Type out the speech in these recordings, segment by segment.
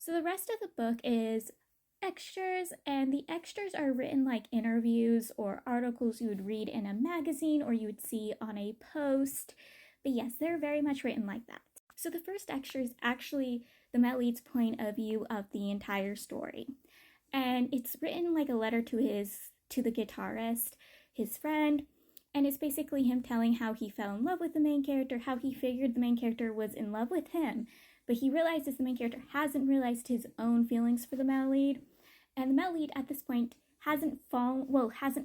So the rest of the book is extras, and the extras are written like interviews or articles you would read in a magazine or you would see on a post. But yes, they're very much written like that. So the first extra is actually the male lead's point of view of the entire story. And it's written like a letter to the guitarist, his friend, and it's basically him telling how he fell in love with the main character, how he figured the main character was in love with him, but he realizes the main character hasn't realized his own feelings for the male lead. And the male lead at this point hasn't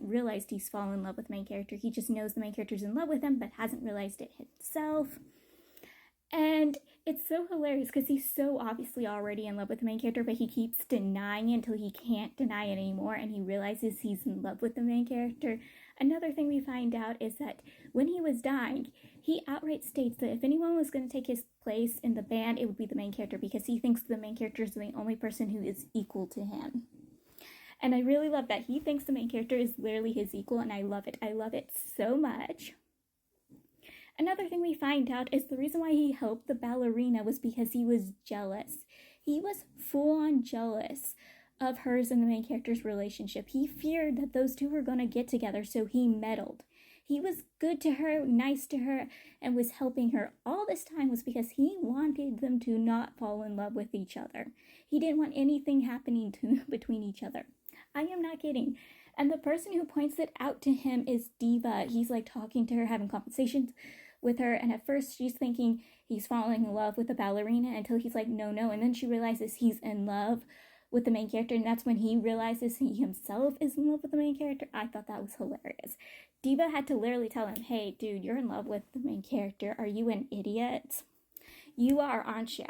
realized he's fallen in love with the main character. He just knows the main character's in love with him, but hasn't realized it himself. And it's so hilarious because he's so obviously already in love with the main character, but he keeps denying it until he can't deny it anymore, and he realizes he's in love with the main character. Another thing we find out is that when he was dying, he outright states that if anyone was going to take his place in the band, it would be the main character, because he thinks the main character is the only person who is equal to him. And I really love that. He thinks the main character is literally his equal, and I love it. I love it so much. Another thing we find out is the reason why he helped the ballerina was because he was jealous. He was full-on jealous of hers and the main character's relationship. He feared that those two were going to get together, so he meddled. He was good to her, nice to her, and was helping her. All this time was because he wanted them to not fall in love with each other. He didn't want anything happening between each other. I am not kidding. And the person who points it out to him is Diva. He's like talking to her, having conversations with her, and at first she's thinking he's falling in love with the ballerina until he's like, no, and then she realizes he's in love with the main character, and that's when he realizes he himself is in love with the main character. I thought that was hilarious. Diva had to literally tell him, hey, dude, you're in love with the main character. Are you an idiot? You are, aren't you?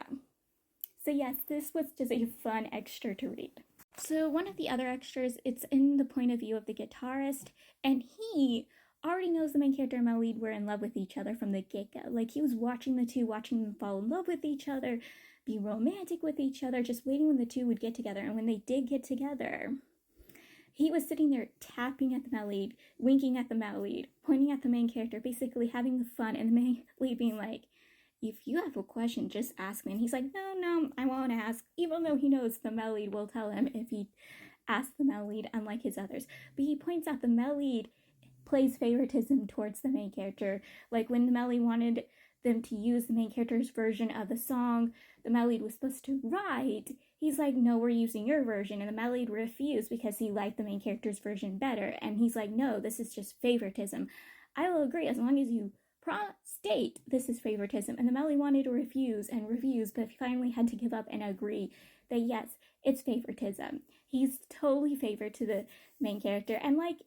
So yes, this was just a fun extra to read. So one of the other extras, it's in the point of view of the guitarist, and he already knows the main character and my lead were in love with each other from the get-go. Like, he was watching them fall in love with each other, be romantic with each other, just waiting when the two would get together. And when they did get together, he was sitting there tapping at the male lead, winking at the male lead, pointing at the main character, basically having the fun, and the main lead being like, if you have a question, just ask me. And he's like, no, I won't ask, even though he knows the male lead will tell him if he asks the male lead, unlike his others. But he points out the male lead plays favoritism towards the main character. Like, when the male lead wanted them to use the main character's version of the song the male lead was supposed to write, he's like, no, we're using your version. And the male lead refused because he liked the main character's version better. And he's like, no, this is just favoritism. I will agree as long as you state this is favoritism. And the male lead wanted to refuse, but finally had to give up and agree that yes, it's favoritism. He's totally favored to the main character. And like,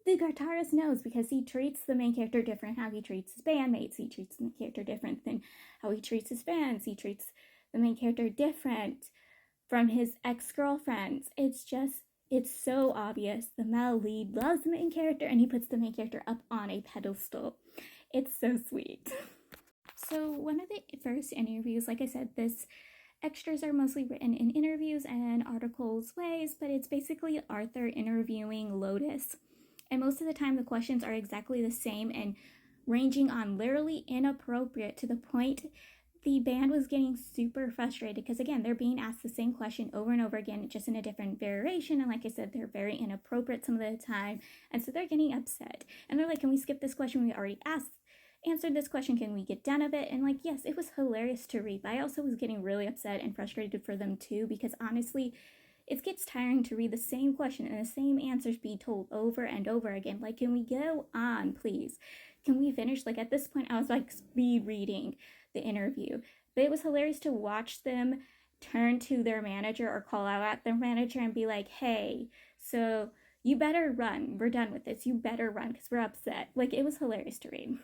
the guitarist knows, because he treats the main character different how he treats his bandmates. He treats the main character different than how he treats his fans. He treats the main character different from his ex-girlfriends. It's so obvious. The male lead loves the main character, and he puts the main character up on a pedestal. It's so sweet. So one of the first interviews, like I said, this extras are mostly written in interviews and articles ways, but it's basically Arthur interviewing Lotus. And most of the time the questions are exactly the same and ranging on literally inappropriate, to the point the band was getting super frustrated because, again, they're being asked the same question over and over again, just in a different variation. And like I said, they're very inappropriate some of the time. And so they're getting upset. And they're like, can we skip this question? We already answered this question. Can we get done of it? And like, yes, it was hilarious to read. But I also was getting really upset and frustrated for them too, because honestly, it gets tiring to read the same question and the same answers be told over and over again. Like, can we go on, please? Can we finish? Like, at this point, I was like speed reading the interview. But it was hilarious to watch them turn to their manager or call out at their manager and be like, hey, so you better run. We're done with this. You better run because we're upset. Like, it was hilarious to read.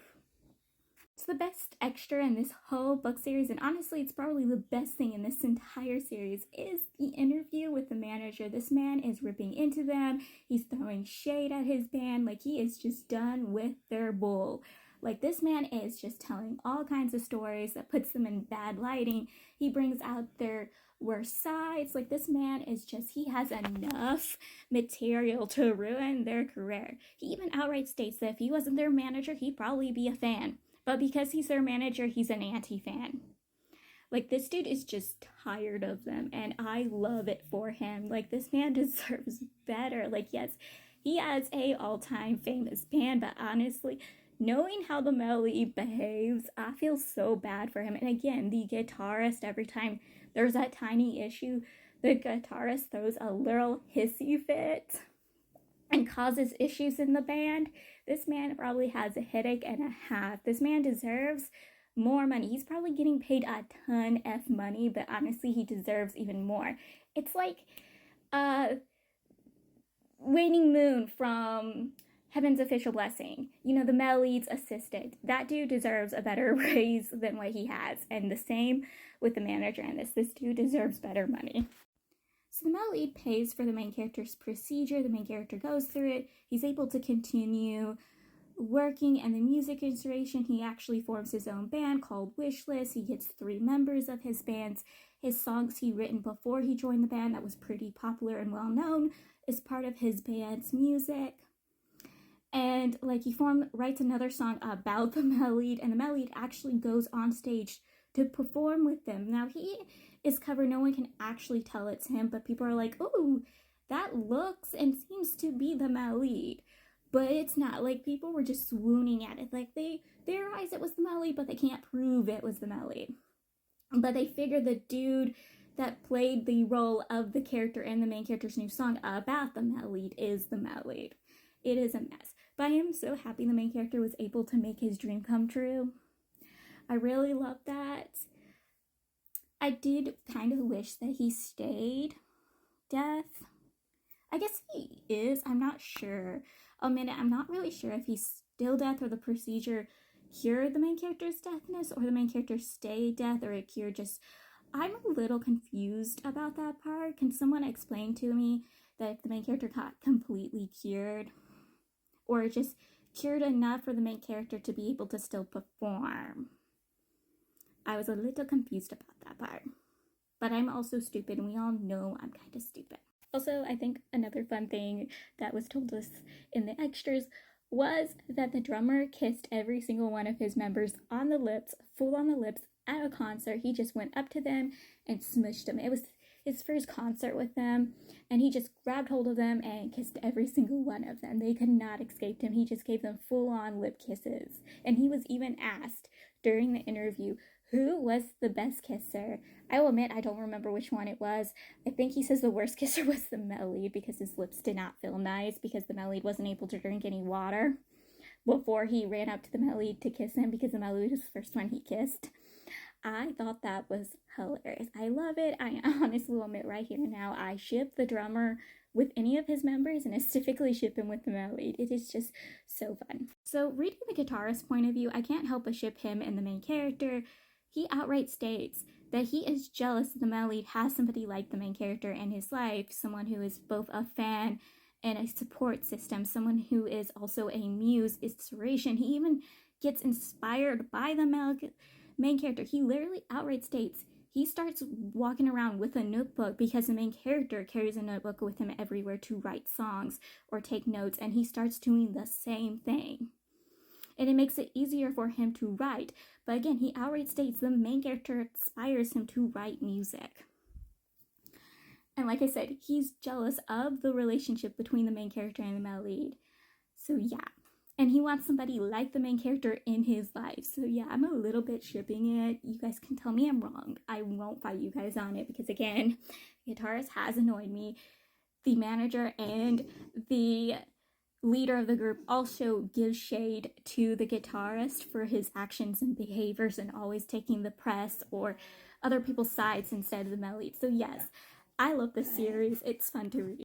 It's the best extra in this whole book series, and honestly, it's probably the best thing in this entire series, is the interview with the manager. This man is ripping into them. He's throwing shade at his band. Like, he is just done with their bull. Like, this man is just telling all kinds of stories that puts them in bad lighting. He brings out their worst sides. Like, this man is just, he has enough material to ruin their career. He even outright states that if he wasn't their manager, he'd probably be a fan. But because he's their manager, he's an anti-fan. Like, this dude is just tired of them, and I love it for him. Like, this man deserves better. Like, yes, he has a all-time famous band, but honestly, knowing how the Melly behaves, I feel so bad for him. And again, the guitarist, every time there's that tiny issue, the guitarist throws a little hissy fit and causes issues in the band. This man probably has a headache and a half. This man deserves more money. He's probably getting paid a ton of money, but honestly, he deserves even more. It's like Waning Moon from Heaven's Official Blessing. You know, the Mel Lead's assistant. That dude deserves a better raise than what he has. And the same with the manager in this. This dude deserves better money. So the Mel Lead pays for the main character's procedure. The main character goes through it. He's able to continue working, and the music inspiration, he actually forms his own band called Wishlist. He gets 3 members of his bands. His songs he written before he joined the band that was pretty popular and well known is part of his band's music. And like he writes another song about the Mel Lead, and the Mel Lead actually goes on stage to perform with them. Now he is covered, no one can actually tell it's him, but people are like, oh, that looks and seems to be the Mel Lead. But it's not. Like, people were just swooning at it. Like, they realized it was the Mel Lead, but they can't prove it was the Mel Lead. But they figure the dude that played the role of the character in the main character's new song about the Mel Lead is the Mel Lead. It is a mess. But I am so happy the main character was able to make his dream come true. I really love that. I did kind of wish that he stayed deaf. I guess he is. I'm not sure. I'm not really sure if he's still deaf or the procedure cured the main character's deafness or the main character stayed deaf or it cured just... I'm a little confused about that part. Can someone explain to me that if the main character got completely cured or just cured enough for the main character to be able to still perform? I was a little confused about that part. But I'm also stupid, and we all know I'm kind of stupid. Also, I think another fun thing that was told us in the extras was that the drummer kissed every single one of his members on the lips, full on the lips, at a concert. He just went up to them and smushed them. It was his first concert with them, and he just grabbed hold of them and kissed every single one of them. They could not escape him. He just gave them full-on lip kisses. And he was even asked during the interview, who was the best kisser? I will admit I don't remember which one it was. I think he says the worst kisser was the Mel Lead because his lips did not feel nice because the Mel Lead wasn't able to drink any water before he ran up to the Mel Lead to kiss him because the Mel Lead was the first one he kissed. I thought that was hilarious. I love it. I honestly will admit right here and now, I ship the drummer with any of his members, and I specifically ship him with the Mel Lead. It is just so fun. So reading the guitarist's point of view, I can't help but ship him and the main character. He outright states that he is jealous that the Mel Lead has somebody like the main character in his life, someone who is both a fan and a support system, someone who is also a muse, inspiration. He even gets inspired by the main character. He literally outright states he starts walking around with a notebook because the main character carries a notebook with him everywhere to write songs or take notes, and he starts doing the same thing. And it makes it easier for him to write. But again, he outright states the main character inspires him to write music. And like I said, he's jealous of the relationship between the main character and the Mel Lead. So yeah. And he wants somebody like the main character in his life. So yeah, I'm a little bit shipping it. You guys can tell me I'm wrong. I won't fight you guys on it because again, the guitarist has annoyed me. The manager and the leader of the group also gives shade to the guitarist for his actions and behaviors and always taking the press or other people's sides instead of the Mel Lead. So yes, I love this series. It's fun to read.